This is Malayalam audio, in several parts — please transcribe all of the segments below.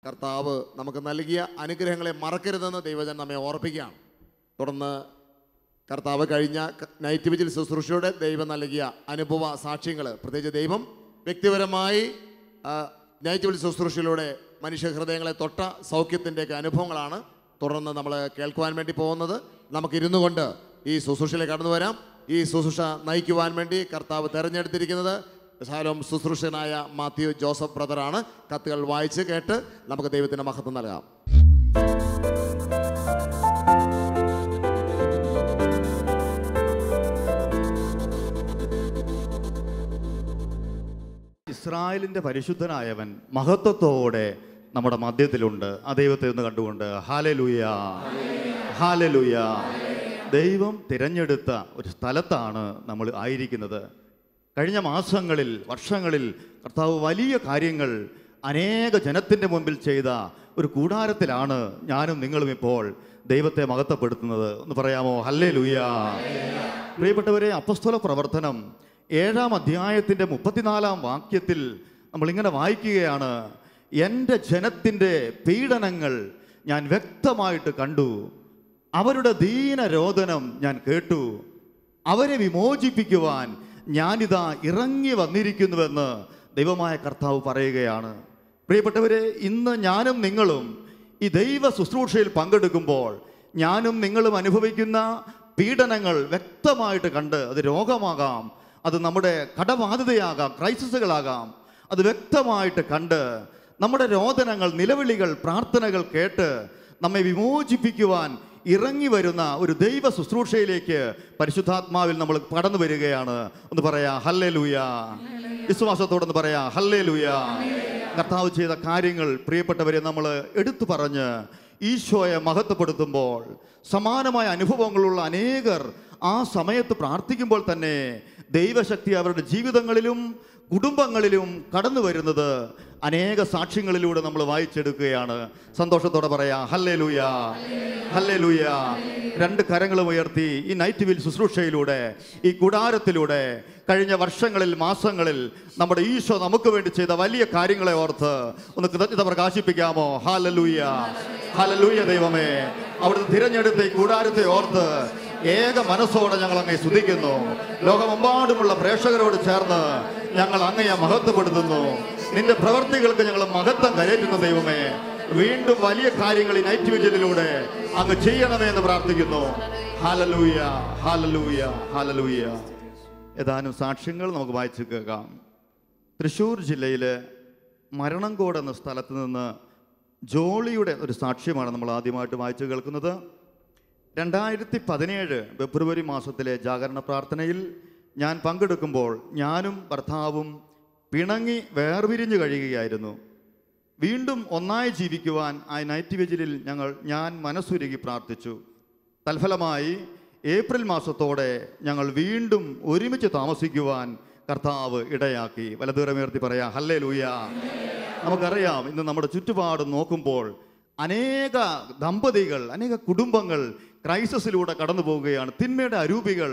കർത്താവ് നമുക്ക് നൽകിയ അനുഗ്രഹങ്ങളെ മറക്കരുതെന്ന് ദൈവജനം നമ്മെ ഓർപ്പിക്കുകയാണ്. തുടർന്ന് കർത്താവ് കഴിഞ്ഞ നൈറ്റ് വിജിൽ ശുശ്രൂഷയുടെ ദൈവം നൽകിയ അനുഭവ സാക്ഷ്യങ്ങൾ, പ്രത്യേകിച്ച് ദൈവം വ്യക്തിപരമായി നൈറ്റ് വിജിൽ ശുശ്രൂഷയിലൂടെ മനുഷ്യ ഹൃദയങ്ങളെ തൊട്ട സൗഖ്യത്തിൻ്റെയൊക്കെ അനുഭവങ്ങളാണ് തുടർന്ന് നമ്മൾ കേൾക്കുവാൻ വേണ്ടി പോകുന്നത്. നമുക്കിരുന്നു കൊണ്ട് ഈ ശുശ്രൂഷയിലേക്ക് കടന്നു വരാം. ഈ ശുശ്രൂഷ നയിക്കുവാൻ വേണ്ടി കർത്താവ് തിരഞ്ഞെടുത്തിരിക്കുന്നത് ശാലോം ശുശ്രൂഷകനായ മാത്യു ജോസഫ് ബ്രദറാണ്. കത്തുകൾ വായിച്ച് കേട്ട് നമുക്ക് ദൈവത്തിൻ്റെ മഹത്വം നൽകാം. ഇസ്രായേലിൻ്റെ പരിശുദ്ധനായവൻ മഹത്വത്തോടെ നമ്മുടെ മധ്യത്തിലുണ്ട്. ആ ദൈവത്തെ ഒന്ന് കണ്ടുകൊണ്ട് ഹല്ലേലൂയ, ഹല്ലേലൂയ. ദൈവം തിരഞ്ഞെടുത്ത ഒരു സ്ഥലത്താണ് നമ്മൾ ആയിരിക്കുന്നത്. കഴിഞ്ഞ മാസങ്ങളിൽ, വർഷങ്ങളിൽ കർത്താവ് വലിയ കാര്യങ്ങൾ അനേക ജനത്തിൻ്റെ മുമ്പിൽ ചെയ്ത ഒരു കൂടാരത്തിലാണ് ഞാനും നിങ്ങളും ഇപ്പോൾ ദൈവത്തെ മഹത്വപ്പെടുത്തുന്നത്. ഒന്ന് പറയാമോ? ഹല്ലേലൂയ. പ്രിയപ്പെട്ടവരെ, അപ്പോസ്തല പ്രവർത്തനം 7-ാം അധ്യായത്തിൻ്റെ 34-ാം വാക്യത്തിൽ നമ്മളിങ്ങനെ വായിക്കുകയാണ്: എൻ്റെ ജനത്തിൻ്റെ പീഡനങ്ങൾ ഞാൻ വ്യക്തമായിട്ട് കണ്ടു, അവരുടെ ദീനരോദനം ഞാൻ കേട്ടു, അവരെ വിമോചിപ്പിക്കുവാൻ ഞാനിതാ ഇറങ്ങി വന്നിരിക്കുന്നുവെന്ന് ദൈവമായ കർത്താവ് പറയുകയാണ്. പ്രിയപ്പെട്ടവരെ, ഇന്ന് ഞാനും നിങ്ങളും ഈ ദൈവ ശുശ്രൂഷയിൽ പങ്കെടുക്കുമ്പോൾ ഞാനും നിങ്ങളും അനുഭവിക്കുന്ന പീഡനങ്ങൾ വ്യക്തമായിട്ട് കണ്ട്, അത് രോഗമാകാം, അത് നമ്മുടെ കടബാധ്യതയാകാം, ക്രൈസിസുകളാകാം, അത് വ്യക്തമായിട്ട് കണ്ട് നമ്മുടെ രോദനങ്ങൾ, നിലവിളികൾ, പ്രാർത്ഥനകൾ കേട്ട് നമ്മെ വിമോചിപ്പിക്കുവാൻ ഇറങ്ങി വരുന്ന ഒരു ദൈവ ശുശ്രൂഷയിലേക്ക് പരിശുദ്ധാത്മാവിൽ നമ്മൾ കടന്നു വരികയാണ്. ഒന്ന് പറയാ ഹല്ലേലൂയ. വിശ്വാസത്തോടൊന്ന് പറയാ ഹല്ലേലൂയ. കർത്താവ് ചെയ്ത കാര്യങ്ങൾ പ്രിയപ്പെട്ടവരെ നമ്മൾ എടുത്തു പറഞ്ഞ് ഈശോയെ മഹത്വപ്പെടുത്തുമ്പോൾ സമാനമായ അനുഭവങ്ങളുള്ള അനേകർ ആ സമയത്ത് പ്രാർത്ഥിക്കുമ്പോൾ തന്നെ ദൈവശക്തി അവരുടെ ജീവിതങ്ങളിലും കുടുംബങ്ങളിലും കടന്നു വരുന്നത് അനേക സാക്ഷ്യങ്ങളിലൂടെ നമ്മൾ വായിച്ചെടുക്കുകയാണ്. സന്തോഷത്തോടെ പറയാം ഹല്ലേലൂയ, ഹല്ലേലൂയ. രണ്ട് കരങ്ങളും ഉയർത്തി ഈ നൈറ്റ് വിൽ ശുശ്രൂഷയിലൂടെ, ഈ കൂടാരത്തിലൂടെ കഴിഞ്ഞ വർഷങ്ങളിൽ, മാസങ്ങളിൽ നമ്മുടെ ഈശോ നമുക്ക് വേണ്ടി ചെയ്ത വലിയ കാര്യങ്ങളെ ഓർത്ത് ഒന്ന് കൃതജ്ഞത പ്രകാശിപ്പിക്കാമോ? Hallelujah, hallelujah. ദൈവമേ, അവിടുന്ന് തിരഞ്ഞെടുത്ത ഈ കൂടാരത്തെ ഓർത്ത് ഏക മനസ്സോടെ ഞങ്ങൾ അങ്ങയെ സ്തുതിക്കുന്നു. ലോകമെമ്പാടുമുള്ള പ്രേക്ഷകരോട് ചേർന്ന് ഞങ്ങൾ അങ്ങയെ മഹത്വപ്പെടുത്തുന്നു. നിന്റെ പ്രവർത്തികൾക്ക് ഞങ്ങൾ മഹത്വം കരയറ്റുന്നു. ദൈവമേ, വീണ്ടും വലിയ കാര്യങ്ങൾ ഈ നൈറ്റ് വിജിലിലൂടെ അങ്ങ് ചെയ്യണമേ എന്ന് പ്രാർത്ഥിക്കുന്നു. Hallelujah, hallelujah, hallelujah. ഏതാനും സാക്ഷ്യങ്ങൾ നമുക്ക് വായിച്ചു കേൾക്കാം. തൃശ്ശൂർ ജില്ലയിലെ മരണംകോട് എന്ന സ്ഥലത്ത് നിന്ന് ജോളിയുടെ ഒരു സാക്ഷ്യമാണ് നമ്മൾ ആദ്യമായിട്ട് വായിച്ചു കേൾക്കുന്നത്. 2017 ഫെബ്രുവരി മാസത്തിലെ ജാഗരണ പ്രാർത്ഥനയിൽ ഞാൻ പങ്കെടുക്കുമ്പോൾ ഞാനും ഭർത്താവും പിണങ്ങി വേർപിരിഞ്ഞു കഴിയുകയായിരുന്നു. വീണ്ടും ഒന്നായി ജീവിക്കുവാൻ ആ നൈറ്റ് വിജിലിൽ ഞാൻ മനസ്സുരുകി പ്രാർത്ഥിച്ചു. തൽഫലമായി ഏപ്രിൽ മാസത്തോടെ ഞങ്ങൾ വീണ്ടും ഒരുമിച്ച് താമസിക്കുവാൻ കർത്താവ് ഇടയാക്കി. വലതുകരമുയർത്തി പറയാം ഹല്ലേലൂയ. നമുക്കറിയാം, ഇന്ന് നമ്മുടെ ചുറ്റുപാട് നോക്കുമ്പോൾ അനേക ദമ്പതികൾ, അനേക കുടുംബങ്ങൾ ക്രൈസിസിലൂടെ കടന്നു പോവുകയാണ്. തിന്മയുടെ അരൂപികൾ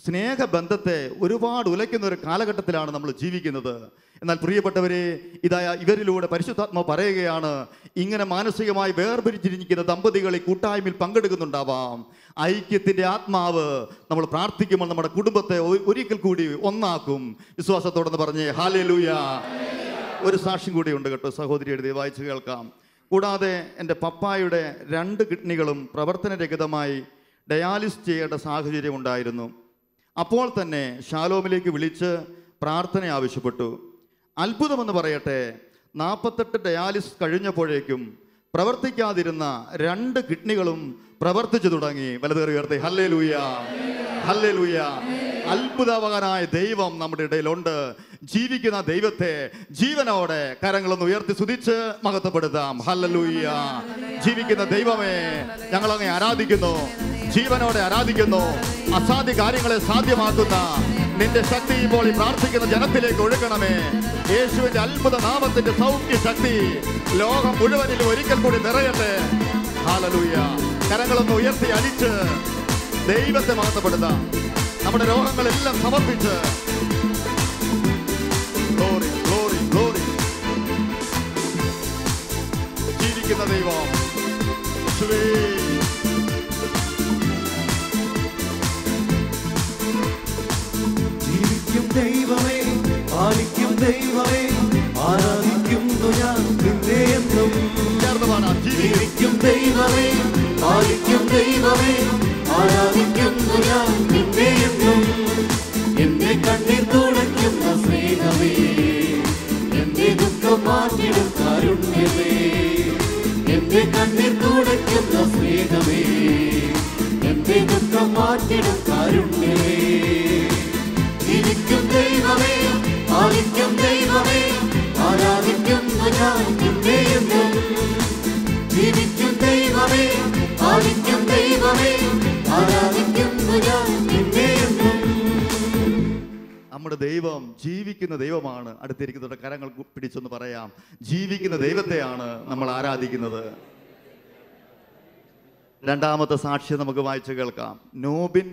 സ്നേഹബന്ധത്തെ ഒരുപാട് ഉലയ്ക്കുന്ന ഒരു കാലഘട്ടത്തിലാണ് നമ്മൾ ജീവിക്കുന്നത്. എന്നാൽ പ്രിയപ്പെട്ടവരെ, ഇവരിലൂടെ പരിശുദ്ധാത്മാവ് പറയുകയാണ്, ഇങ്ങനെ മാനസികമായി വേർപിരിച്ചിരിക്കുന്ന ദമ്പതികൾ ഈ കൂട്ടായ്മയിൽ പങ്കെടുക്കുന്നുണ്ടാവാം. ഐക്യത്തിൻ്റെ ആത്മാവ് നമ്മൾ പ്രാർത്ഥിക്കുമ്പോൾ നമ്മുടെ കുടുംബത്തെ ഒരിക്കൽ കൂടി ഒന്നാക്കും. വിശ്വാസത്തോടെന്ന് പറഞ്ഞ് ഹല്ലേലൂയ. ഒരു സാക്ഷ്യം കൂടി ഉണ്ട് കേട്ടോ, സഹോദരി എഴുതി വായിച്ചു കേൾക്കാം. കൂടാതെ എൻ്റെ പപ്പായുടെ 2 കിഡ്നികളും പ്രവർത്തനരഹിതമായി ഡയാലിസ് ചെയ്യേണ്ട സാഹചര്യം ഉണ്ടായിരുന്നു. അപ്പോൾ തന്നെ ഷാലോമിലേക്ക് വിളിച്ച് പ്രാർത്ഥന ആവശ്യപ്പെട്ടു. അത്ഭുതമെന്ന് പറയട്ടെ, 48 ഡയാലിസ് കഴിഞ്ഞപ്പോഴേക്കും പ്രവർത്തിക്കാതിരുന്ന 2 കിഡ്നികളും പ്രവർത്തിച്ചു തുടങ്ങി. വലതുകൈ ഉയർത്തി ഹല്ലേലൂയ, ഹല്ലേലൂയ. അത്ഭുതകരമായ ദൈവം നമ്മുടെ ഇടയിലുണ്ട്. ജീവിക്കുന്ന ദൈവത്തെ ജീവനോടെ കരങ്ങളൊന്ന് ഉയർത്തി സ്തുതിച്ച് മഹത്വപ്പെടുത്താം. ഹല്ലേലൂയ. ജീവിക്കുന്ന ദൈവമേ, ഞങ്ങൾ അങ്ങേ ആരാധിക്കുന്നു, ജീവനോടെ ആരാധിക്കുന്നു. അസാധ്യ കാര്യങ്ങളെ സാധ്യമാക്കുന്ന നിന്റെ ശക്തി ഇപ്പോൾ ഈ പ്രാർത്ഥിക്കുന്ന ജനത്തിലേക്ക് ഒഴുകണമേ. യേശുവിന്റെ അത്ഭുത നാമത്തിന്റെ സൗഖ്യ ശക്തി ലോകം മുഴുവനിലും ഒരിക്കൽ കൂടി നിറയട്ടെ. ഹല്ലേലൂയ. കരങ്ങളൊന്ന് ഉയർത്തി അടിച്ച് ദൈവത്തെ മഹത്വപ്പെടുത്താം. നമ്മുടെ രോഗങ്ങളെല്ലാം സമർപ്പിച്ച് ഗ്ലോറി, ഗ്ലോറി, ഗ്ലോറി. ജീവിക്കുന്ന ദൈവം. യേശുവേ. ജീവിക്കും ദൈവമേ, പാലിക്കും ദൈവമേ, ആരാധിക്കുന്നു ഞാൻ നിന്നെ എന്നും. ജീവിക്കും ദൈവമേ, പാലിക്കും ദൈവമേ, ആരാധിക്കുന്നു ഞാൻ നിന്നെ എന്നും. എന്റെ കണ്ണീർ തുടയ്ക്കുന്ന സ്നേഹമേ, എന്റെ ദുഃഖം മാറ്റിടും കാരുണ്യമേ. എന്റെ കണ്ണീർ തുടയ്ക്കുന്ന സ്നേഹമേ, എന്റെ ദുഃഖം മാറ്റിടും കാരുണ്യമേ. ജീവിക്കും ദൈവമേ, പാലിക്കും ദൈവമേ, ആരാധിക്കുന്നു ഞാൻ നിന്നെ എന്നും. ജീവിക്കും ദൈവമേ, പാലിക്കും ദൈവമേ, ആരാധിക്കുന്നു ഞാൻ നിന്നെ എന്നും. നമ്മുടെ ദൈവം ജീവിക്കുന്ന ദൈവമാണ്. അടുത്തിരിക്കുന്നവരുടെ കരങ്ങൾ പിടിച്ചൊന്ന് പറയാം, ജീവിക്കുന്ന ദൈവത്തെയാണ് നമ്മൾ ആരാധിക്കുന്നത്. രണ്ടാമത്തെ സാക്ഷ്യം നമുക്ക് വായിച്ചു കേൾക്കാം. നോബിൻ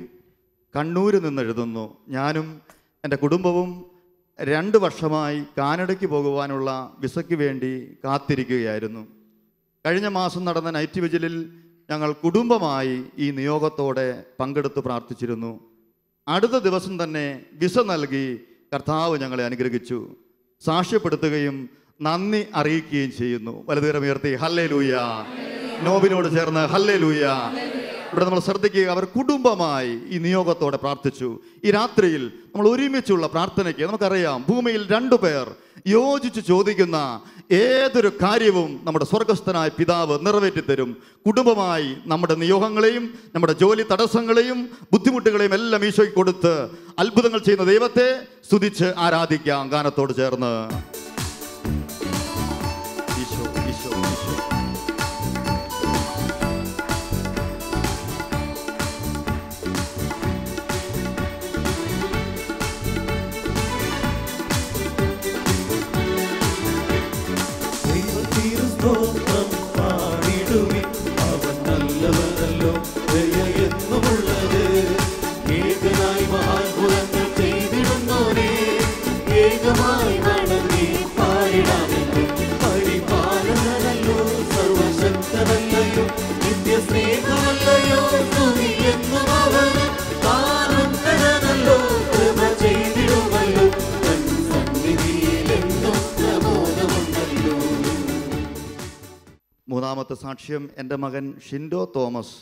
കണ്ണൂരിൽ നിന്ന് എഴുതുന്നു, ഞാനും എൻ്റെ കുടുംബവും 2 വർഷമായി കാനഡയ്ക്ക് പോകുവാനുള്ള വിസയ്ക്ക് വേണ്ടി കാത്തിരിക്കുകയായിരുന്നു. കഴിഞ്ഞ മാസം നടന്ന നൈറ്റ് വിജിലിൽ ഞങ്ങൾ കുടുംബമായി ഈ നിയോഗത്തോടെ പങ്കെടുത്ത് പ്രാർത്ഥിച്ചിരുന്നു. അടുത്ത ദിവസം തന്നെ വിസ നൽകി കർത്താവ് ഞങ്ങളെ അനുഗ്രഹിച്ചു. സാക്ഷ്യപ്പെടുത്തുകയും നന്ദി അറിയിക്കുകയും ചെയ്യുന്നു. വലതുകരമുയർത്തി ഹല്ലേലൂയ. നോബിനോട് ചേർന്ന് ഹല്ലേലൂയ. ഇവിടെ നമ്മൾ ശ്രദ്ധിക്കുക, അവർ കുടുംബമായി ഈ നിയോഗത്തോടെ പ്രാർത്ഥിച്ചു. ഈ രാത്രിയിൽ നമ്മൾ ഒരുമിച്ചുള്ള പ്രാർത്ഥനയ്ക്ക് നമുക്കറിയാം, ഭൂമിയിൽ 2 പേർ യോജിച്ച് ചോദിക്കുന്ന ഏതൊരു കാര്യവും നമ്മുടെ സ്വർഗസ്ഥനായ പിതാവ് നിറവേറ്റിത്തരും. കുടുംബമായി നമ്മുടെ നിയോഗങ്ങളെയും നമ്മുടെ ജോലി തടസ്സങ്ങളെയും ബുദ്ധിമുട്ടുകളെയും എല്ലാം ഈശോയ്ക്ക് കൊടുത്ത് അത്ഭുതങ്ങൾ ചെയ്യുന്ന ദൈവത്തെ സ്തുതിച്ച് ആരാധിക്കാം ഗാനത്തോട് ചേർന്ന്. ഈശോ ഈശോ ഈശോ. സ്തോത്രം പാടിടുവിൻ, അവൻ നല്ലവനല്ലോ, ദയ എന്നുമുള്ളത്. ഏകനായി മഹാത്ഭുതങ്ങൾ ചെയ്തിടുന്നോരേ, ഏകമായി വണങ്ങി പാടിടാമെന്നും. പരിപാലനല്ലോ, സർവശക്തനല്ലയോ, നിത്യസ്നേഹമല്ലയോ, സ്തുതി എന്നും അവന്. താനുന്നതനല്ലോ, കൃപ ചെയ്തിടുമല്ലോ, തൻ സന്നിധിയിലെന്നും പ്രബോധമുണ്ടല്ലോ. മൂന്നാമത്തെ സാക്ഷ്യം, എൻ്റെ മകൻ ഷിൻഡോ തോമസ്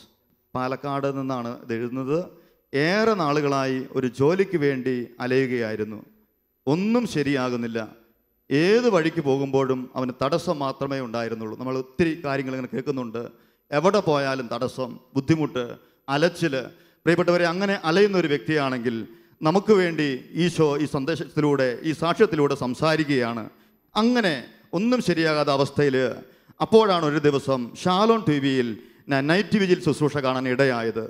പാലക്കാട് നിന്നാണ് ഇത് എഴുതുന്നത്. ഏറെ നാളുകളായി ഒരു ജോലിക്ക് വേണ്ടി അലയുകയായിരുന്നു. ഒന്നും ശരിയാകുന്നില്ല. ഏത് വഴിക്ക് പോകുമ്പോഴും അവന് തടസ്സം മാത്രമേ ഉണ്ടായിരുന്നുള്ളൂ. നമ്മൾ ഒത്തിരി കാര്യങ്ങൾ ഇങ്ങനെ കേൾക്കുന്നുണ്ട്. എവിടെ പോയാലും തടസ്സം, ബുദ്ധിമുട്ട്, അലച്ചിൽ. പ്രിയപ്പെട്ടവരെ, അങ്ങനെ അലയുന്ന ഒരു വ്യക്തിയാണെങ്കിൽ നമുക്ക് വേണ്ടി ഈശോ ഈ സന്ദേശത്തിലൂടെ, ഈ സാക്ഷ്യത്തിലൂടെ സംസാരിക്കുകയാണ്. അങ്ങനെ ഒന്നും ശരിയാകാത്ത അവസ്ഥയിൽ അപ്പോഴാണ് ഒരു ദിവസം ഷാലോൺ ടിവിയിൽ ഞാൻ നൈറ്റ് വിജിൽ ശുശ്രൂഷ കാണാൻ ഇടയായത്.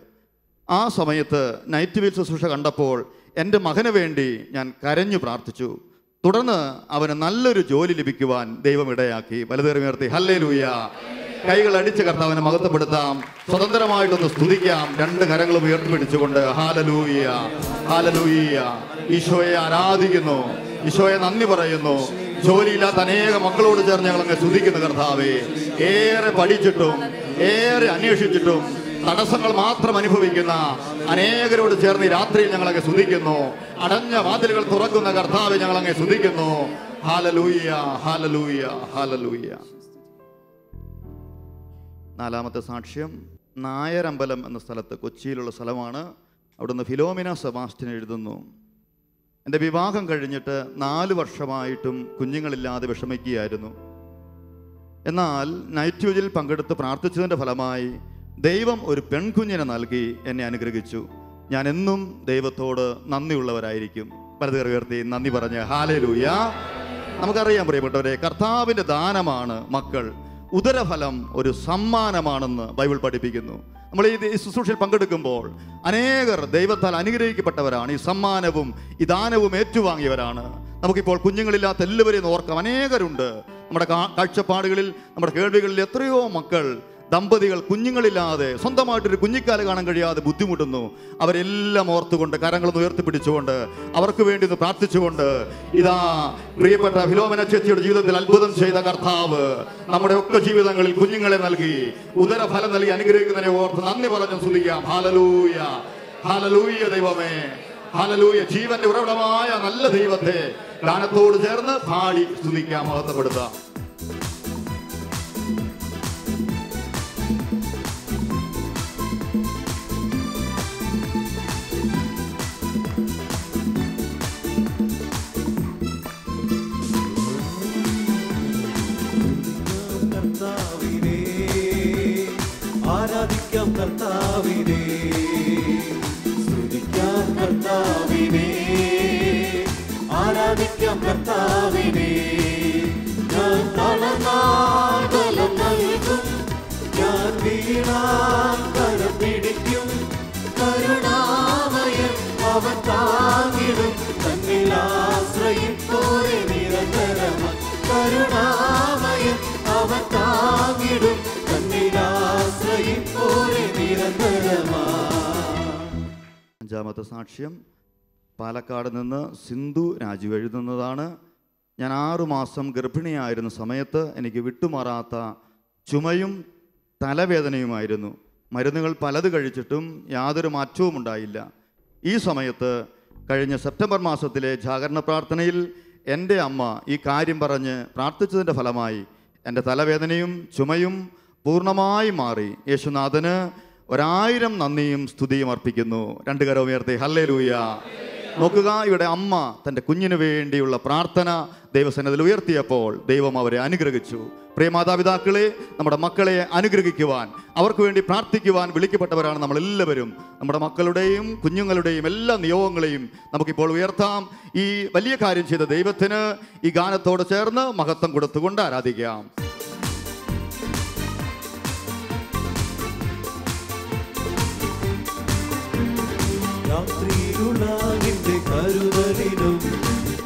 ആ സമയത്ത് നൈറ്റ് വിജിൽ ശുശ്രൂഷ കണ്ടപ്പോൾ എൻ്റെ മകന് വേണ്ടി ഞാൻ കരഞ്ഞു പ്രാർത്ഥിച്ചു. തുടർന്ന് അവന് നല്ലൊരു ജോലി ലഭിക്കുവാൻ ദൈവം ഇടയാക്കി. വലതുകരമുയർത്തി ഹല്ലേലൂയ. കൈകൾ അടിച്ച് കർത്താവിനെ മഹത്വപ്പെടുത്താം. സ്വതന്ത്രമായിട്ടൊന്ന് സ്തുതിക്കാം. 2 കരങ്ങളും ഉയർത്തിപ്പിടിച്ചുകൊണ്ട് ഹല്ലേലൂയ ഹല്ലേലൂയ. ഈശോയെ ആരാധിക്കുന്നു, ഈശോയെ നന്ദി പറയുന്നു. ജോലിയില്ലാത്ത അനേക മക്കളോട് ചേർന്ന് ഞങ്ങളങ്ങ് സ്തുതിക്കുന്നു കർത്താവേ. ഏറെ പഠിച്ചിട്ടും ഏറെ അന്വേഷിച്ചിട്ടും തടസ്സങ്ങൾ മാത്രം അനുഭവിക്കുന്ന അനേകരോട് ചേർന്ന് രാത്രിയിൽ ഞങ്ങളങ്ങ് സ്തുതിക്കുന്നു. അടഞ്ഞ വാതിലുകൾ തുറക്കുന്ന കർത്താവെ ഞങ്ങളങ്ങ് സ്തുതിക്കുന്നു. Hallelujah hallelujah hallelujah. നാലാമത്തെ സാക്ഷ്യം, നായരമ്പലം എന്ന സ്ഥലത്ത്, കൊച്ചിയിലുള്ള സ്ഥലമാണ്. അവിടുന്ന് ഫിലോമിന സെബാസ്റ്റ്യൻ എഴുതുന്നു, എൻ്റെ വിവാഹം കഴിഞ്ഞിട്ട് 4 വർഷമായിട്ടും കുഞ്ഞുങ്ങളില്ലാതെ വിഷമിക്കുകയായിരുന്നു. എന്നാൽ നൈറ്റ് വിജിൽ പങ്കെടുത്ത് പ്രാർത്ഥിച്ചതിൻ്റെ ഫലമായി ദൈവം ഒരു പെൺകുഞ്ഞിനെ നൽകി എന്നെ അനുഗ്രഹിച്ചു. ഞാൻ എന്നും ദൈവത്തോട് നന്ദിയുള്ളവരായിരിക്കും. പലതേറെ ഉയർത്തി നന്ദി പറഞ്ഞ് ഹല്ലേലൂയ. നമുക്കറിയാം പ്രിയപ്പെട്ടവരെ, കർത്താവിൻ്റെ ദാനമാണ് മക്കൾ. ഉദരഫലം ഒരു സമ്മാനമാണെന്ന് ബൈബിൾ പഠിപ്പിക്കുന്നു. നമ്മൾ ഈ ശുശ്രൂഷയിൽ പങ്കെടുക്കുമ്പോൾ അനേകർ ദൈവത്താൽ അനുഗ്രഹിക്കപ്പെട്ടവരാണ്. ഈ സമ്മാനവും ഈ ദാനവും ഏറ്റുവാങ്ങിയവരാണ്. നമുക്കിപ്പോൾ കുഞ്ഞുങ്ങളില്ലാത്ത എല്ലാവരെയും ഓർക്കാം. അനേകരുണ്ട് നമ്മുടെ കാഴ്ചപ്പാടുകളിൽ, നമ്മുടെ കേൾവികളിൽ. എത്രയോ മക്കൾ ദമ്പതികൾ കുഞ്ഞുങ്ങളില്ലാതെ സ്വന്തമായിട്ടൊരു കുഞ്ഞിക്കാല് കാണാൻ കഴിയാതെ ബുദ്ധിമുട്ടുന്നു. അവരെല്ലാം ഓർത്തുകൊണ്ട് കരങ്ങളൊന്ന് ഉയർത്തിപ്പിടിച്ചുകൊണ്ട് അവർക്ക് വേണ്ടി ഒന്ന് പ്രാർത്ഥിച്ചുകൊണ്ട് ഇതാ പ്രിയപ്പെട്ട ഫിലോമിന ചേച്ചിയുടെ ജീവിതത്തിൽ അത്ഭുതം ചെയ്ത കർത്താവ് നമ്മുടെ ഒക്കെ ജീവിതങ്ങളിൽ കുഞ്ഞുങ്ങളെ നൽകി ഉദരഫലം നൽകി അനുഗ്രഹിക്കുന്നതിനെ ഓർത്ത് നന്ദി പറഞ്ഞു സ്തുതിക്കാം. ഹല്ലേലൂയ, ഹല്ലേലൂയ ദൈവമേ, ഹല്ലേലൂയ. ജീവന്റെ ഉറവിടമായ നല്ല ദൈവത്തെ ഗാനത്തോട് ചേർന്ന് പാടി സ്തുതിക്കാം, മഹത്വപ്പെടുത്താം. ആരാധിക്കാം കർത്താവിനെ, സ്തുതിക്കാം കർത്താവിനെ, ആരാധിക്കാം കർത്താവിനെ. ഞാൻ തളർന്നാൽ ബലം നൽകും, ഞാൻ വീണാൽ കരം പിടിക്കും. കരുണാമയൻ അവൻ താങ്ങിടും, തന്നിൽ ആശ്രയിപ്പോരെ നിരന്തരമായി. കരുണാമയൻ അവൻ താങ്ങിടും, അഞ്ചാമത്തെ സാക്ഷ്യം പാലക്കാട് നിന്ന് സിന്ധു രാജു എഴുതുന്നതാണ്. ഞാൻ 6 മാസം ഗർഭിണിയായിരുന്ന സമയത്ത് എനിക്ക് വിട്ടുമാറാത്ത ചുമയും തലവേദനയുമായിരുന്നു. മരുന്നുകൾ പലത് കഴിച്ചിട്ടും യാതൊരു മാറ്റവും ഉണ്ടായില്ല. ഈ സമയത്ത് കഴിഞ്ഞ സെപ്റ്റംബർ മാസത്തിലെ ജാഗരണ പ്രാർത്ഥനയിൽ എൻ്റെ അമ്മ ഈ കാര്യം പറഞ്ഞ് പ്രാർത്ഥിച്ചതിൻ്റെ ഫലമായി എൻ്റെ തലവേദനയും ചുമയും പൂർണ്ണമായി മാറി. യേശുനാഥന് 1000 നന്ദിയും സ്തുതിയും അർപ്പിക്കുന്നു. 2 കരം ഉയർത്തി ഹല്ലേലൂയ. നോക്കുക, ഇവിടെ അമ്മ തൻ്റെ കുഞ്ഞിന് വേണ്ടിയുള്ള പ്രാർത്ഥന ദൈവസന്നിധിയിൽ ഉയർത്തിയപ്പോൾ ദൈവം അവരെ അനുഗ്രഹിച്ചു. പ്രിയ മാതാപിതാക്കളെ, നമ്മുടെ മക്കളെ അനുഗ്രഹിക്കുവാൻ, അവർക്ക് വേണ്ടി പ്രാർത്ഥിക്കുവാൻ വിളിക്കപ്പെട്ടവരാണ് നമ്മളെല്ലാവരും. നമ്മുടെ മക്കളുടെയും കുഞ്ഞുങ്ങളുടെയും എല്ലാ നിയോഗങ്ങളെയും നമുക്കിപ്പോൾ ഉയർത്താം. ഈ വലിയ കാര്യം ചെയ്ത ദൈവത്തിന് ഈ ഗാനത്തോട് ചേർന്ന് മഹത്വം കൊടുത്തുകൊണ്ട് ആരാധിക്കാം. രാത്രിയിലുള്ള നിന്റെ കരുതലിനും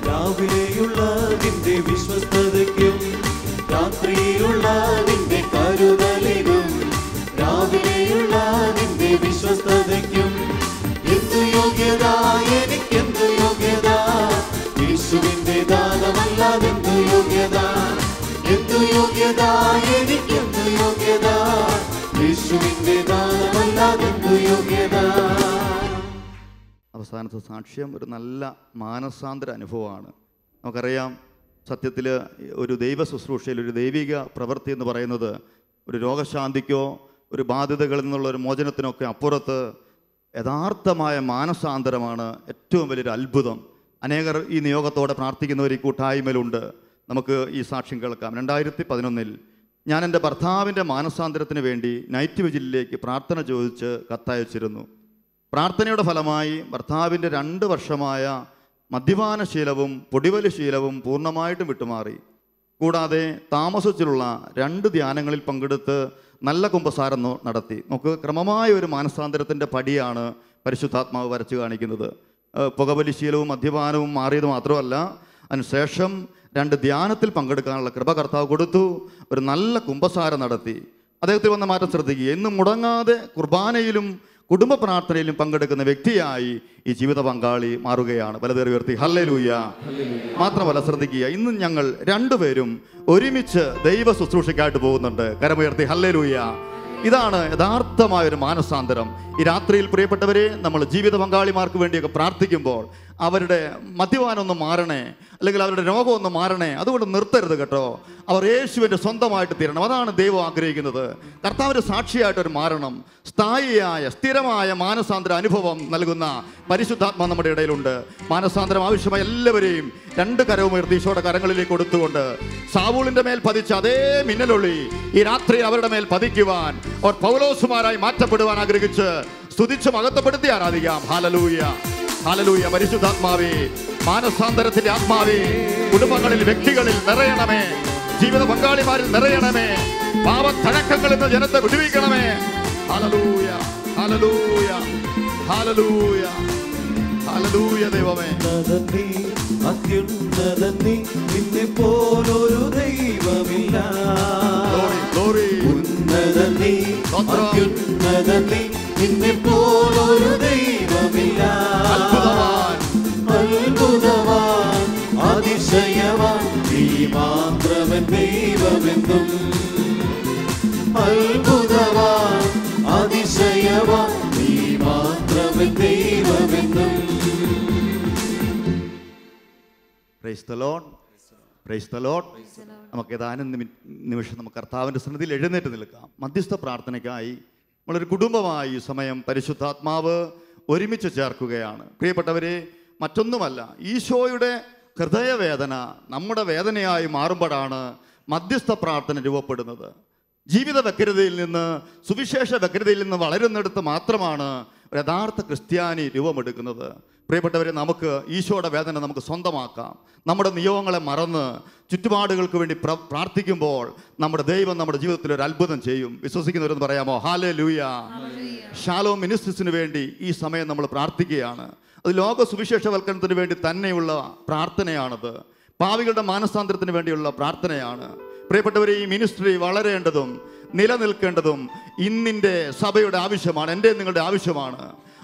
രാവിലെയുള്ള നിന്റെ വിശ്വസ്തതയ്ക്കും, രാത്രിയിലുള്ള നിന്റെ കരുതലിനും രാവിലെയുള്ള നിന്റെ വിശ്വസ്തതയ്ക്കും എന്തു യോഗ്യത, എനിക്കെന്തു യോഗ്യത, യേശുവിന്റെ ദാനമല്ലാതെന്തു യോഗ്യത, എന്തു യോഗ്യത, എനിക്കെന്തു യോഗ്യത, യേശുവിന്റെ ദാനമല്ലാതെന്തു യോഗ്യത. അവസാനത്തെ സാക്ഷ്യം ഒരു നല്ല മാനസാന്തര അനുഭവമാണ്. നമുക്കറിയാം, സത്യത്തിൽ ഒരു ദൈവ ശുശ്രൂഷയിൽ ഒരു ദൈവിക പ്രവൃത്തി എന്ന് പറയുന്നത് ഒരു രോഗശാന്തിക്കോ ഒരു ബാധ്യതകളിൽ നിന്നുള്ള ഒരു മോചനത്തിനൊക്കെ അപ്പുറത്ത് യഥാർത്ഥമായ മാനസാന്തരമാണ് ഏറ്റവും വലിയൊരു അത്ഭുതം. അനേകർ ഈ നിയോഗത്തോടെ പ്രാർത്ഥിക്കുന്നവർ ഈ കൂട്ടായ്മയിലുണ്ട്. നമുക്ക് ഈ സാക്ഷ്യം കേൾക്കാം. 2011 ഞാൻ എൻ്റെ ഭർത്താവിൻ്റെ മാനസാന്തരത്തിന് വേണ്ടി നൈറ്റ് വിജിലിലേക്ക് പ്രാർത്ഥന ചോദിച്ച് കത്തയച്ചിരുന്നു. പ്രാർത്ഥനയുടെ ഫലമായി ഭർത്താവിൻ്റെ 2 വർഷമായ മദ്യപാനശീലവും പൊടിവലി ശീലവും പൂർണ്ണമായിട്ടും വിട്ടുമാറി. കൂടാതെ താമസിച്ചിലുള്ള 2 ധ്യാനങ്ങളിൽ പങ്കെടുത്ത് നല്ല കുമ്പസാരം നടത്തി. നമുക്ക് ക്രമമായ ഒരു മാനസാന്തരത്തിൻ്റെ പടിയാണ് പരിശുദ്ധാത്മാവ് വരച്ചു കാണിക്കുന്നത്. പുകവലി ശീലവും മദ്യപാനവും മാറിയത് മാത്രമല്ല, അതിനുശേഷം 2 ധ്യാനത്തിൽ പങ്കെടുക്കാനുള്ള കൃപ കർത്താവ് കൊടുത്തു. ഒരു നല്ല കുമ്പസാരം നടത്തി. അദ്ദേഹത്തിൽ വന്ന മാറ്റം ശ്രദ്ധിക്കുക. എന്നും മുടങ്ങാതെ കുർബാനയിലും കുടുംബ പ്രാർത്ഥനയിലും പങ്കെടുക്കുന്ന വ്യക്തിയായി ഈ ജീവിത പങ്കാളി മാറുകയാണ്. വലതേറി ഉയർത്തി ഹല്ലേലൂയ. മാത്രമല്ല, ശ്രദ്ധിക്കുക, ഇന്നും ഞങ്ങൾ 2 പേരും ഒരുമിച്ച് ദൈവ ശുശ്രൂഷയ്ക്കായിട്ട് പോകുന്നുണ്ട്. കരമുയർത്തി ഹല്ലേലൂയ. ഇതാണ് യഥാർത്ഥമായൊരു മാനസാന്തരം. ഈ രാത്രിയിൽ പ്രിയപ്പെട്ടവരെ, നമ്മൾ ജീവിത പങ്കാളിമാർക്ക് വേണ്ടിയൊക്കെ പ്രാർത്ഥിക്കുമ്പോൾ അവരുടെ മദ്യപാനം ഒന്ന് മാറണേ, അല്ലെങ്കിൽ അവരുടെ രോഗം ഒന്ന് മാറണേ, അതുകൊണ്ട് നിർത്തരുത് കേട്ടോ. അവർ യേശുവിൻ്റെ സ്വന്തമായിട്ട് തീരണം. അതാണ് ദൈവം ആഗ്രഹിക്കുന്നത്. കർത്താവിൻ്റെ സാക്ഷിയായിട്ടൊരു മാറണം. സ്ഥായിയായ സ്ഥിരമായ മാനസാന്തര അനുഭവം നൽകുന്ന പരിശുദ്ധാത്മ നമ്മുടെ ഇടയിലുണ്ട്. മാനസാന്തരം ആവശ്യമായ എല്ലാവരെയും 2 കരവും ഈശോയുടെ കരങ്ങളിലേക്ക് കൊടുത്തുകൊണ്ട് സാവൂളിൻ്റെ മേൽ പതിച്ച അതേ മിന്നലൊളി ഈ രാത്രി അവരുടെ മേൽ പതിക്കുവാൻ, അവർ പൗലോസുമാരായി മാറ്റപ്പെടുവാൻ ആഗ്രഹിച്ച് സ്തുതിച്ച് മഹത്വപ്പെടുത്തി ആരാധിക്കാം. Hallelujah, hallelujah. പരിശുദ്ധാത്മാവേ, മാനസാന്തരത്തിന്റെ ആത്മാവേ, കുടുംബങ്ങളിൽ വ്യക്തികളിൽ നിറയണമേ, ജീവിത പങ്കാളിമാരിൽ നിറയണമേ, പാപത്തഴക്കങ്ങളിൽ നിന്ന് ജനത്തെ വിടുവിക്കണമേ. Hallelujah, hallelujah, hallelujah, hallelujah. ദൈവമേ, അത്യുന്നതന്നി, നിന്നെ പോലൊരു ദൈവമില്ല. ഉന്നതന്നി, നീ, അത്യുന്നതൻ നീ, നിന്നെ പോലൊരു ദൈവമില്ല. അത്ഭുതവാൻ, അത്ഭുതവാൻ, അതിശയവാൻ, നീ മാത്രമൻ ദൈവമെന്നും. അത്ഭുതവാൻ, അതിശയവാൻ, നീ മാത്രമൻ ദൈവമെന്നും. Praise the Lord, praise the Lord. നമുക്ക് ഏതാനും നിമിഷം നമുക്ക് കർത്താവിൻ്റെ സന്നിധിയിൽ എഴുന്നേറ്റ് നിൽക്കാം. മധ്യസ്ഥ പ്രാർത്ഥനയ്ക്കായി നമ്മളൊരു കുടുംബമായി ഈ സമയം പരിശുദ്ധാത്മാവ് ഒരുമിച്ച് ചേർക്കുകയാണ്. പ്രിയപ്പെട്ടവരെ, മറ്റൊന്നുമല്ല, ഈശോയുടെ ഹൃദയവേദന നമ്മുടെ വേദനയായി മാറുമ്പോഴാണ് മധ്യസ്ഥ പ്രാർത്ഥന രൂപപ്പെടുന്നത്. ജീവിത വ്യഗ്രതയിൽ നിന്ന്, സുവിശേഷ വ്യഗ്രതയിൽ നിന്ന് വളരുന്നിടത്ത് മാത്രമാണ് ഒരു യഥാർത്ഥ ക്രിസ്ത്യാനി രൂപമെടുക്കുന്നത്. പ്രിയപ്പെട്ടവരെ, നമുക്ക് ഈശോയുടെ വേദന നമുക്ക് സ്വന്തമാക്കാം. നമ്മുടെ നിയോഗങ്ങളെ മറന്ന് ചുറ്റുപാടുകൾക്ക് വേണ്ടി പ്രാർത്ഥിക്കുമ്പോൾ നമ്മുടെ ദൈവം നമ്മുടെ ജീവിതത്തിൽ ഒരു അത്ഭുതം ചെയ്യും. വിശ്വസിക്കുന്നവരെന്ന് പറയാമോ? ഹല്ലേലൂയ. ഷാലോം മിനിസ്ട്രീസിന് വേണ്ടി ഈ സമയം നമ്മൾ പ്രാർത്ഥിക്കുകയാണ്. അത് ലോക സുവിശേഷവൽക്കരണത്തിന് വേണ്ടി തന്നെയുള്ള പ്രാർത്ഥനയാണത്. പാവികളുടെ മാനസാന്തരത്തിന് വേണ്ടിയുള്ള പ്രാർത്ഥനയാണ്. പ്രിയപ്പെട്ടവരെ, ഈ മിനിസ്ട്രി വളരേണ്ടതും നിലനിൽക്കേണ്ടതും ഇന്നിൻ്റെ സഭയുടെ ആവശ്യമാണ്, എൻ്റെ നിങ്ങളുടെ ആവശ്യമാണ്.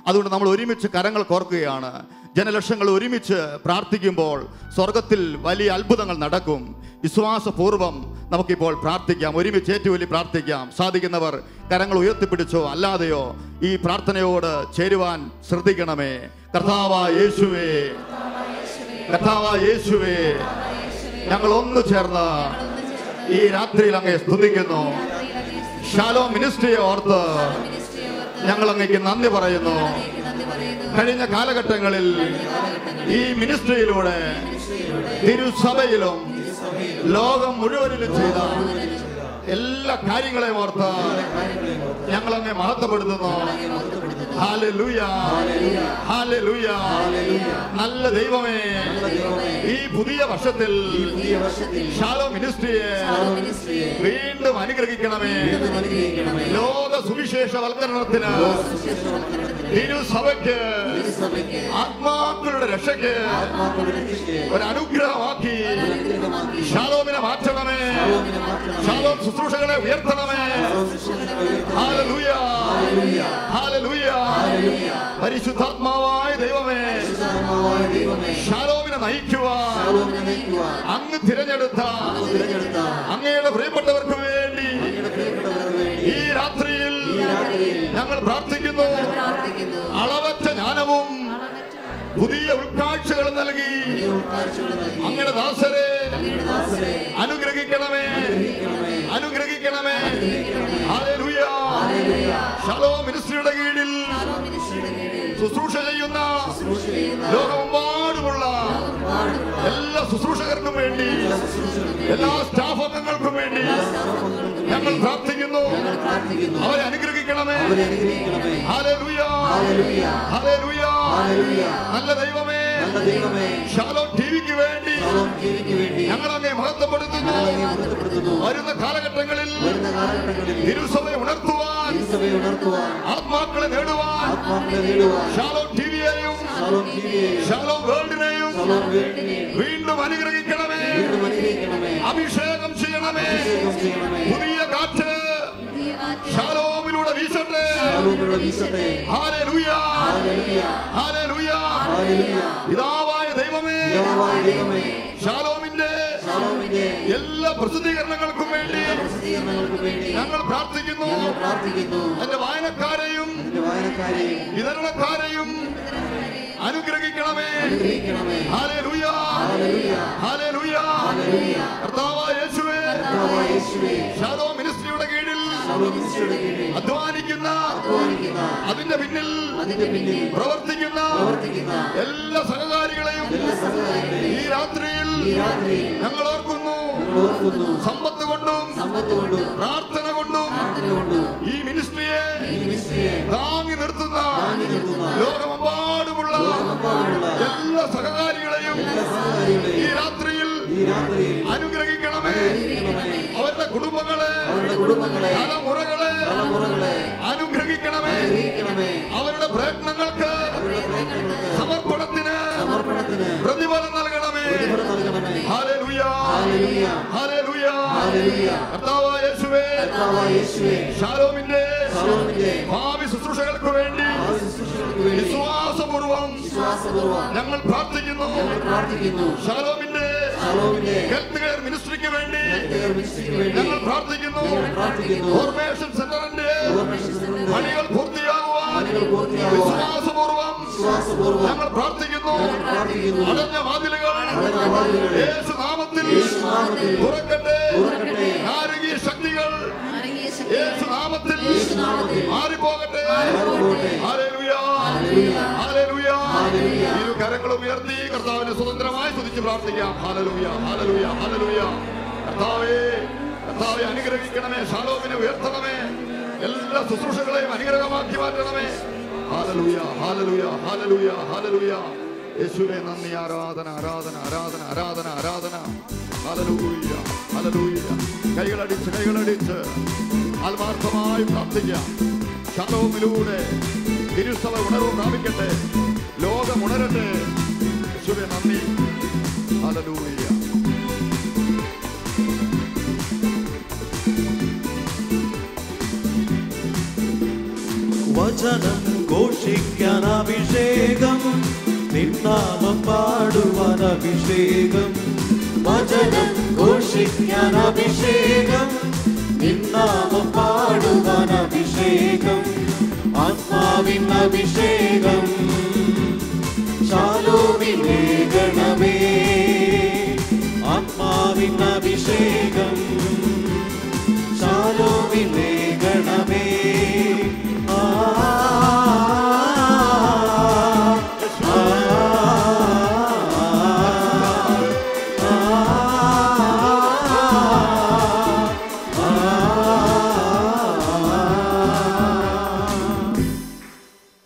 അതുകൊണ്ട് നമ്മൾ ഒരുമിച്ച് കരങ്ങൾ കോർക്കുകയാണ്. ജനലക്ഷങ്ങൾ ഒരുമിച്ച് പ്രാർത്ഥിക്കുമ്പോൾ സ്വർഗത്തിൽ വലിയ അത്ഭുതങ്ങൾ നടക്കും. വിശ്വാസപൂർവം നമുക്കിപ്പോൾ പ്രാർത്ഥിക്കാം, ഒരുമിച്ച് ഏറ്റുവല്ലി പ്രാർത്ഥിക്കാം. സാധിക്കുന്നവർ കരങ്ങൾ ഉയർത്തിപ്പിടിച്ചോ അല്ലാതെയോ ഈ പ്രാർത്ഥനയോട് ചേരുവാൻ ശ്രദ്ധിക്കണമേ. കർത്താവായ യേശുവേ, കർത്താവായ യേശുവേ, ഞങ്ങൾ ഒന്ന് ചേർന്ന് ഈ രാത്രിയിൽ അങ്ങയെ സ്തുതിക്കുന്നു. ഷാലോം മിനിസ്ട്രിയെ ഓർത്ത് ഞങ്ങൾ അങ്ങേക്ക് നന്ദി പറയുന്നു. കഴിഞ്ഞ കാലഘട്ടങ്ങളിൽ ഈ മിനിസ്ട്രിയിലൂടെ തിരുസഭയിലും ലോകം മുഴുവനിലും ചെയ്ത എല്ലാ കാര്യങ്ങളെയും ഓർത്ത് ഞങ്ങൾ അങ്ങേ മഹത്വപ്പെടുത്തുന്നു. Hallelujah, hallelujah. നല്ല ദൈവമേ, ഈ പുതിയ വർഷത്തിൽ ഷാലോം മിനിസ്ട്രിയെ വീണ്ടും അനുഗ്രഹിക്കണമേ. ലോക സുവിശേഷവൽക്കരണത്തിന്, തിരുസഭയ്ക്ക്, ആത്മാക്കളുടെ രക്ഷയ്ക്ക് ഒരു അനുഗ്രഹമാക്കി ഷാലോമിനെ മാറ്റണമേ. ഷാലോം ശുശ്രൂഷകളെ ഉയർത്തണമേ. Hallelujah, hallelujah. പരിശുദ്ധാത്മാവായ ദൈവമേ, ഷാലോമിനെ നയിക്കുവാൻ അങ്ങ് തിരഞ്ഞെടുത്ത അങ്ങയുടെ പ്രിയപ്പെട്ടവർക്ക് വേണ്ടി ഈ രാത്രിയിൽ ഞങ്ങൾ പ്രാർത്ഥിക്കുന്നു. അളവറ്റ ജ്ഞാനവും പുതിയ ഉൾക്കാഴ്ചകളും നൽകി അങ്ങയുടെ ദാസരെ അനുഗ്രഹിക്കണമേ, അനുഗ്രഹിക്കണമേ. ഹല്ലേലൂയ. ഷാലോം മിനിസ്ട്രിയുടെ കീഴിൽ ശുശ്രൂഷ ചെയ്യുന്ന ലോകമെമ്പാടുമുള്ള എല്ലാ ശുശ്രൂഷകർക്കും വേണ്ടി, എല്ലാ സ്റ്റാഫ് അംഗങ്ങൾക്കും വേണ്ടി ഞങ്ങൾ പ്രാർത്ഥിക്കുന്നു. അവരെ അനുഗ്രഹിക്കണമേ. Hallelujah, hallelujah. നല്ല ദൈവമേ, ഷാലോം ടിവിക്ക് വേണ്ടി ഞങ്ങൾ അങ്ങേ മഹത്വപ്പെടുത്തുന്നു. വരുന്ന കാലഘട്ടങ്ങളിൽ തിരുസഭയെ ഉണർത്തുവാൻ, ആത്മാക്കളെ നേടുവാൻ ഷാലോം ടിവിയെയും ഷാലോം വേൾഡിനെയും വീണ്ടും അനുഗ്രഹിക്കണമേ. അഭിഷേകം ചെയ്യണമേ. പുതിയ കാറ്റ് ഷാലോമിലൂടെ വീശട്ടെ. Hallelujah, hallelujah. പിതാവായ ദൈവമേ, ഷാലോമിന്റെ എല്ലാ പ്രസിദ്ധീകരണങ്ങൾക്കും വേണ്ടി ഞങ്ങൾ പ്രാർത്ഥിക്കുന്നു. എന്റെ വായനക്കാരെയും വിതരണക്കാരെയും അനുഗ്രഹിക്കണമേ. Hallelujah, hallelujah. കർത്താവായ യേശുവേ, ഷാലോം മിനിസ്ട്രിയുടെ കീഴിൽ അധ്വാനിക്കുന്ന, അതിന്റെ പിന്നിൽ പ്രവർത്തിക്കുന്ന എല്ലാ സഹകാരികളെയും ഈ രാത്രിയിൽ ഞങ്ങൾ ഓർക്കുന്നു. സമ്പത്ത് കൊണ്ടും പ്രാർത്ഥന കൊണ്ടും ഈ മിനിസ്ട്രിയെ താങ്ങി നിർത്തുന്ന ലോകമെമ്പാടുമുള്ള എല്ലാ സഹകാരികളെയും ഈ രാത്രിയിൽ അനുഗ്രഹിക്കണമേ. അവരുടെ കുടുംബങ്ങളെ, തലമുറകളെ അനുഗ്രഹിക്കണമേ. അവരുടെ പ്രയത്നങ്ങൾക്ക്, സമർപ്പണത്തിന് പ്രതിഫലം നൽകണമേ. Hallelujah, hallelujah. കർത്താവായ യേശുവേ, യേശുവേ ശാലോമിന്റെ ഭാവി ശുശ്രൂഷകൾക്ക് വേണ്ടി വിശ്വാസപൂർവം ഞങ്ങൾ പ്രാർത്ഥിക്കുന്നു. ശാലോമിന്റെ ഹെൽത്ത് കെയർ മിനിസ്ട്രിക്ക് വേണ്ടി ഞങ്ങൾ പ്രാർത്ഥിക്കുന്നു. ഫോർമേഷൻ സെന്ററിന്റെ പണികൾ പൂർത്തിയാകുവാൻ വിശ്വാസപൂർവം ഞങ്ങൾ പ്രാർത്ഥിക്കുന്നു. അടഞ്ഞ വാതിലുകൾ യേശുനാമത്തിൽ തുറക്കട്ടെ. നാരകീയ ശക്തികൾ യേശുനാമത്തിൽ മാറിപ്പോകട്ടെ. Hallelujah, hallelujah. ഇരു കരങ്ങളും ഉയർത്തി കർത്താവിനെ സ്വതന്ത്രമായി സ്തുതിച്ച് പ്രാർത്ഥിക്കാം. Hallelujah, hallelujah, hallelujah. കർത്താവേ, കർത്താവെ അനുഗ്രഹിക്കണമേ. ശാലോമിനെ ഉയർത്തണമേ. എല്ലാ ശുശ്രൂഷകളെയും അനുഗ്രഹമാക്കി മാറ്റണമേ. Hallelujah, hallelujah, hallelujah, hallelujah. യേശുവേ നന്ദി. ആരാധന, ആരാധന, ആരാധന, ആരാധന, ആരാധന. Hallelujah, hallelujah. കൈകളടിച്ച് ആത്മാർത്ഥമായി പ്രാർത്ഥിക്കാം. ശാലോമിലൂടെ തിരുസഭ ഉണർവ് പ്രാപിക്കട്ടെ. ലോകം ഉണരട്ടെ. യേശുവേ നന്ദി. ഹല്ലേലൂയ. വചനം ഘോഷിക്കാൻ അഭിഷേകം, നിന്നാമം പാടുവാൻ അഭിഷേകം. വചനം ഘോഷിക്കാൻ അഭിഷേകം, നിന്നാമം പാടുവാൻ അഭിഷേകം. ആത്മാവിൻ അഭിഷേകം ശാലോമിലെ ഗണമേ. ആത്മാവിൻ അഭിഷേകം ശാലോമിലെ ഗണമേ.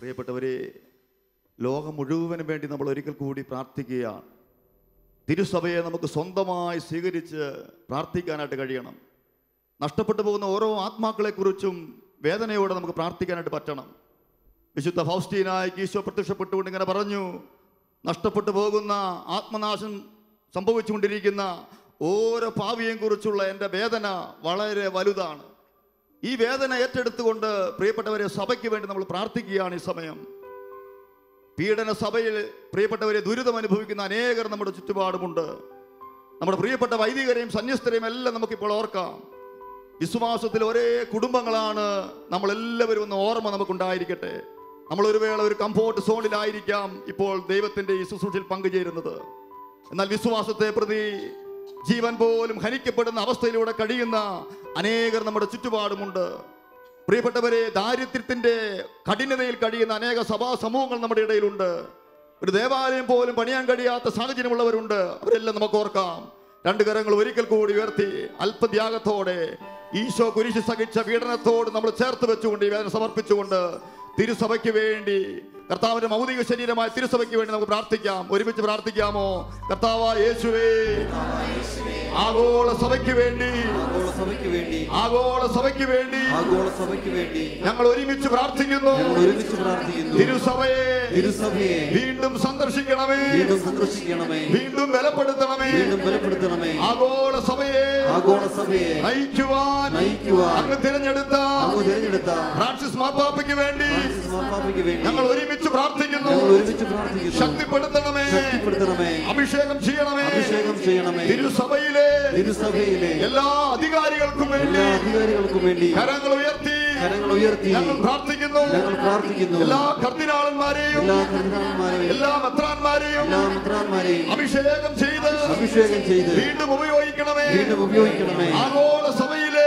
പ്രിയപ്പെട്ടവരെ, ലോകം മുഴുവനും വേണ്ടി നമ്മൾ ഒരിക്കൽ കൂടി പ്രാർത്ഥിക്കുകയാണ്. തിരുസഭയെ നമുക്ക് സ്വന്തമായി സ്വീകരിച്ച് പ്രാർത്ഥിക്കാനായിട്ട് കഴിയണം. നഷ്ടപ്പെട്ടു പോകുന്ന ഓരോ ആത്മാക്കളെക്കുറിച്ചും വേദനയോടെ നമുക്ക് പ്രാർത്ഥിക്കാനായിട്ട് പറ്റണം. വിശുദ്ധ ഫൗസ്റ്റീനായി ഈശോ പ്രത്യക്ഷപ്പെട്ടുകൊണ്ട് ഇങ്ങനെ പറഞ്ഞു, നഷ്ടപ്പെട്ടു പോകുന്ന ആത്മനാശം സംഭവിച്ചുകൊണ്ടിരിക്കുന്ന ഓരോ പാവിയെയും കുറിച്ചുള്ള എൻ്റെ വേദന വളരെ വലുതാണ്. ഈ വേദന ഏറ്റെടുത്തുകൊണ്ട് പ്രിയപ്പെട്ടവരെ സഭയ്ക്ക് വേണ്ടി നമ്മൾ പ്രാർത്ഥിക്കുകയാണ്. ഈ സമയം പീഡന സഭയിൽ പ്രിയപ്പെട്ടവരെ ദുരിതം അനുഭവിക്കുന്ന അനേകർ നമ്മുടെ ചുറ്റുപാടുമുണ്ട്. നമ്മുടെ പ്രിയപ്പെട്ട വൈദികരെയും സന്യസ്തരെയും എല്ലാം നമുക്കിപ്പോൾ ഓർക്കാം. വിശ്വാസത്തിൽ ഒരേ കുടുംബങ്ങളാണ് നമ്മളെല്ലാവരും ഒന്ന് ഓർമ്മ നമുക്കുണ്ടായിരിക്കട്ടെ. നമ്മൾ ഒരു വേള ഒരു കംഫോർട്ട് സോണിലായിരിക്കാം ഇപ്പോൾ ദൈവത്തിൻ്റെ ഈ ശുശ്രൂഷയിൽ പങ്കുചേരുന്നത്. എന്നാൽ വിശ്വാസത്തെ പ്രതി ജീവൻ പോലും ഹനിക്കപ്പെടുന്ന അവസ്ഥയിലൂടെ കഴിയുന്ന അനേകർ നമ്മുടെ ചുറ്റുപാടുമുണ്ട്. പ്രിയപ്പെട്ടവരെ, ദാരിദ്ര്യത്തിൻ്റെ കഠിനതയിൽ കഴിയുന്ന അനേക സഭാ സമൂഹങ്ങൾ നമ്മുടെ ഇടയിലുണ്ട്. ഒരു ദേവാലയം പോലും പണിയാൻ കഴിയാത്ത സാഹചര്യമുള്ളവരുണ്ട്. അവരെല്ലാം നമുക്ക് ഓർക്കാം. രണ്ട് കരങ്ങൾ ഒരിക്കൽ കൂടി ഉയർത്തി അല്പത്യാഗത്തോടെ ഈശോ കുരിശ് സഹിച്ച പീഡനത്തോട് നമ്മൾ ചേർത്ത് വെച്ചുകൊണ്ട് ഈ വേദന സമർപ്പിച്ചുകൊണ്ട് തിരുസഭയ്ക്ക് വേണ്ടി, കർത്താവിന്റെ മൗലിക ശരീരമായ തിരുസഭയ്ക്ക് വേണ്ടി നമുക്ക് പ്രാർത്ഥിക്കാം. ഒരുമിച്ച് പ്രാർത്ഥിക്കാമോ? കർത്താവായ യേശുവേ, ആഗോള സഭയ്ക്ക് വേണ്ടി, ആഗോള സഭയ്ക്ക് വേണ്ടി ഞങ്ങൾ ഒരുമിച്ച് പ്രാർത്ഥിക്കുന്നു. തിരുസഭയെ വീണ്ടും സന്ദർശിക്കണമേ, വീണ്ടും ബലപ്പെടുത്തണമേ. ആഗോള സഭയെ നയിക്കുവാൻ അങ്ങ് തിരഞ്ഞെടുത്ത ഫ്രാൻസിസ് മാർപ്പാപ്പയ്ക്ക് വേണ്ടി ഞങ്ങൾ ഒരുമിച്ച് പ്രാർത്ഥിക്കുന്നു. ശക്തിപ്പെടുത്തണമേ, അഭിഷേകം ചെയ്യണമേ. തിരുസഭയിലെ എല്ലാ അധികാരികൾക്കും വേണ്ടി കരങ്ങൾ ഉയർത്തി ഞങ്ങൾ പ്രാർത്ഥിക്കുന്നു. എല്ലാ കർദിനാളന്മാരെയും എല്ലാ മെത്രാന്മാരെയും അഭിഷേകം ചെയ്ത് വീണ്ടും ഉപയോഗിക്കണമേ. ആഗോള സഭയിലെ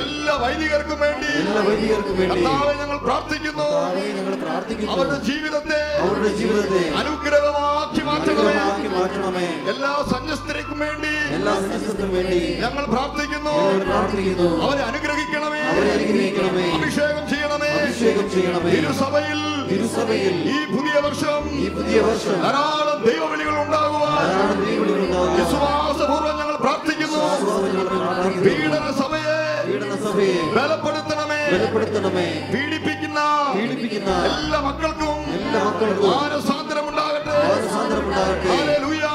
എല്ലാ വൈദികർക്കും വേണ്ടി ഞങ്ങൾ പ്രാർത്ഥിക്കുന്നു. അവരുടെ ജീവിതത്തെ അനുഗ്രഹമാക്കി മാറ്റണമേ. എല്ലാ സന്യസ്തർക്കും വേണ്ടി ഞങ്ങൾ പ്രാർത്ഥിക്കുന്നു. അവരെ അനുഗ്രഹിക്കണമേ, അഭിഷേകം ചെയ്യണമേ. തിരുസഭയിൽ ഈ പുതിയ വർഷം ധാരാളം ദൈവവിളികൾ ഉണ്ടാകുവാൻ വിശ്വാസപൂർവ്വം ഞങ്ങൾ പ്രാർത്ഥിക്കുന്നു. പീഡന സഭയെ ബലപ്പെടുത്തണമേ. പീഡിപ്പിക്കുന്ന എല്ലാ മക്കൾക്കും മാനസാന്തരം ഉണ്ടാകട്ടെ. Hallelujah,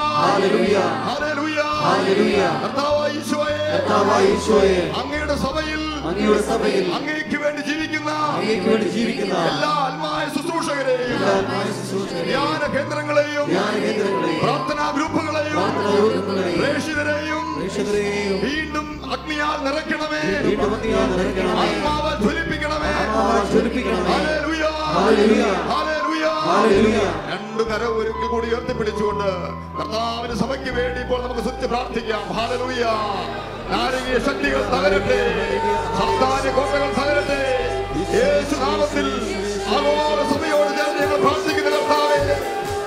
hallelujah. ഹല്ലേലൂയ. കർത്താവായ ഈശോയെ, കർത്താവായ ഈശോയെ, അങ്ങയുടെ സഭയിൽ അങ്ങേക്ക് വേണ്ടി ജീവിക്കുന്ന എല്ലാ ആത്മായ ശുശ്രൂഷകരെയും ധ്യാന കേന്ദ്രങ്ങളെയും പ്രാർത്ഥനാ ഗ്രൂപ്പുകളെയും പ്രേക്ഷിതരെയും വീണ്ടും അഗ്നിയാൽ നിറയ്ക്കണമേ, ആത്മാവ് ജ്വലിപ്പിക്കണമേ. Hallelujah, hallelujah, hallelujah. രണ്ടു കരം ഒരിക്കൽ കൂടി ഉയർത്തിപ്പിടിച്ചുകൊണ്ട് കർത്താവിന്റെ സഭയ്ക്ക് വേണ്ടി ഇപ്പോൾ നമുക്ക് സ്തുതി പ്രാർത്ഥിക്കാം. ഹല്ലേലൂയ. നാരകീയ ശക്തികൾ തകരട്ടെ, സാത്താന്യ കോട്ടകൾ തകരട്ടെ. യേശുനാമത്തിൽ ആഗോള സഭയോട് ചേർന്ന് ഞങ്ങൾ പ്രാർത്ഥിക്കുന്ന കർത്താവേ,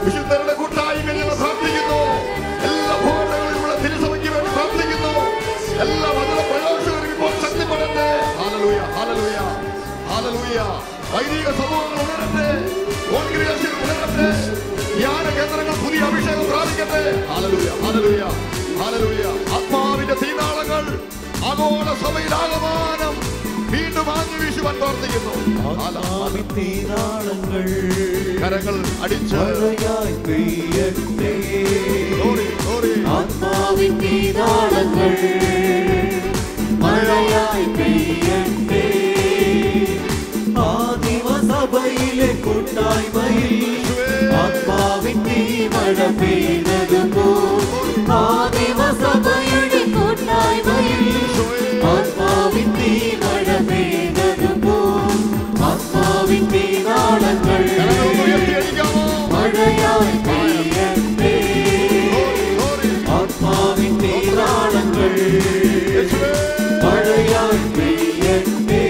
വിശുദ്ധരുടെ കൂട്ടായ്മയിൽ ഞങ്ങൾ പ്രാർത്ഥിക്കുന്നു. എല്ലാ ഭവനങ്ങളിലുള്ള തിരുസഭയ്ക്ക് വേണ്ടി പ്രാർത്ഥിക്കുന്നു. എല്ലാ വചന പ്രയോജകരും ഇപ്പോൾ ശക്തിപ്പെടട്ടെ. Hallelujah, hallelujah, hallelujah. വൈദിക സമൂഹങ്ങൾ ഉണരട്ടെ, കോൺഗ്രിഗേഷൻ ഉണരട്ടെ, ധ്യാന കേന്ദ്രങ്ങൾ പുതിയ അഭിഷേകം പ്രാപിക്കട്ടെ. Hallelujah, hallelujah, hallelujah. ആത്മാവിന്റെ തീനാളങ്ങൾ ആഗോള സഭയിലാകമാനം വീണ്ടും ആഞ്ഞു വീശുവാൻ പ്രാർത്ഥിക്കുന്നു. കരങ്ങൾ അടിച്ച് ആത്മാവിൻ തീനാളങ്ങൾ മഴയായി പെയ്യട്ടെ. ആദിമസഭയിലെ കൂട്ടായ്മയിൽ ആത്മാവിൻ തീമഴ പെയ്തതുപോൽ ആദിമസഭയുടെ കൂട്ടായ്മയിൽ ആത്മാവിൻ തീമഴ പെയ്തതുപോൽ ആത്മാവിൻ തീനാളങ്ങൾ മഴയായി പെയ്യട്ടെ. ആത്മാവിൻ തീനാളങ്ങൾ മഴയായി പെയ്യട്ടെ.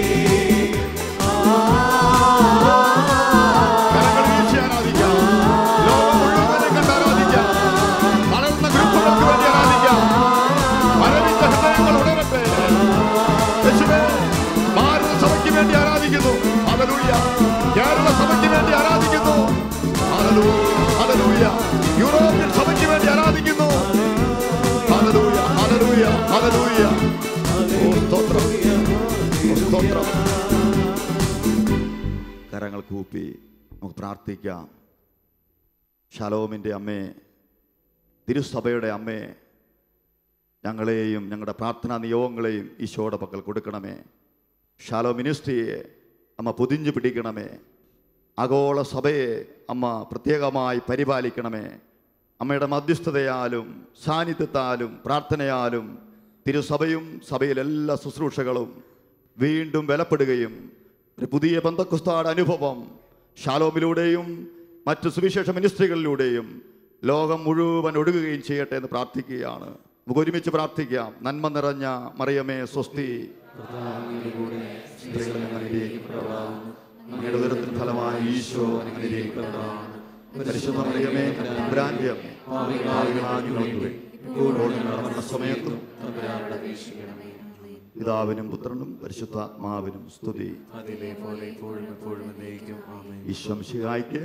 കേരള സഭയ്ക്ക് വേണ്ടി ആരാധിക്കുന്നു. ഹല്ലേലൂയ. യൂറോപ്യൻ സഭയ്ക്ക് വേണ്ടി ആരാധിക്കുന്നു. Hallelujah, hallelujah, hallelujah. സ്തോത്രം, സ്തോത്രം. കരങ്ങൾ കൂപ്പി നമുക്ക് പ്രാർത്ഥിക്കാം. ശലോമിൻ്റെ അമ്മേ, തിരുസഭയുടെ അമ്മേ, ഞങ്ങളെയും ഞങ്ങളുടെ പ്രാർത്ഥനാ നിയോഗങ്ങളെയും ഈശോയുടെ പക്കൽ കൊടുക്കണമേ. ശലോം മിനിസ്ട്രിയെ അമ്മ പൊതിഞ്ഞു പിടിക്കണമേ. ആഗോള സഭയെ അമ്മ പ്രത്യേകമായി പരിപാലിക്കണമേ. അമ്മയുടെ മധ്യസ്ഥതയാലും സാന്നിധ്യത്താലും പ്രാർത്ഥനയാലും തിരുസഭയും സഭയിലെല്ലാ ശുശ്രൂഷകളും വീണ്ടും ബലപ്പെടുകയും ഒരു പുതിയ പെന്തക്കോസ്താട് അനുഭവം ശലോമിലൂടെയും മറ്റ് സുവിശേഷ മിനിസ്ട്രികളിലൂടെയും ലോകം മുഴുവൻ ഒഴുകുകയും ചെയ്യട്ടെ എന്ന് പ്രാർത്ഥിക്കുകയാണ്. നമുക്ക് ഒരുമിച്ച് പ്രാർത്ഥിക്കാം. നന്മ നിറഞ്ഞ മറിയമേ സ്വസ്തി, അങ്ങയുടെ ഉദരത്തിൻ ഫലമായ ഈശോ അനുഗ്രഹിക്കപ്പെട്ടവനാണ്. പരിശുദ്ധ മറിയമേ തമ്പുരാന്റെ അമ്മേ, പാപികളായ ഞങ്ങൾക്ക് വേണ്ടി ഇപ്പോഴും ഞങ്ങളുടെ മരണസമയത്തും പിതാവിനും പുത്രനും പരിശുദ്ധാത്മാവിനും സ്തുതി. ഈശോ മിശിഹായ്ക്ക്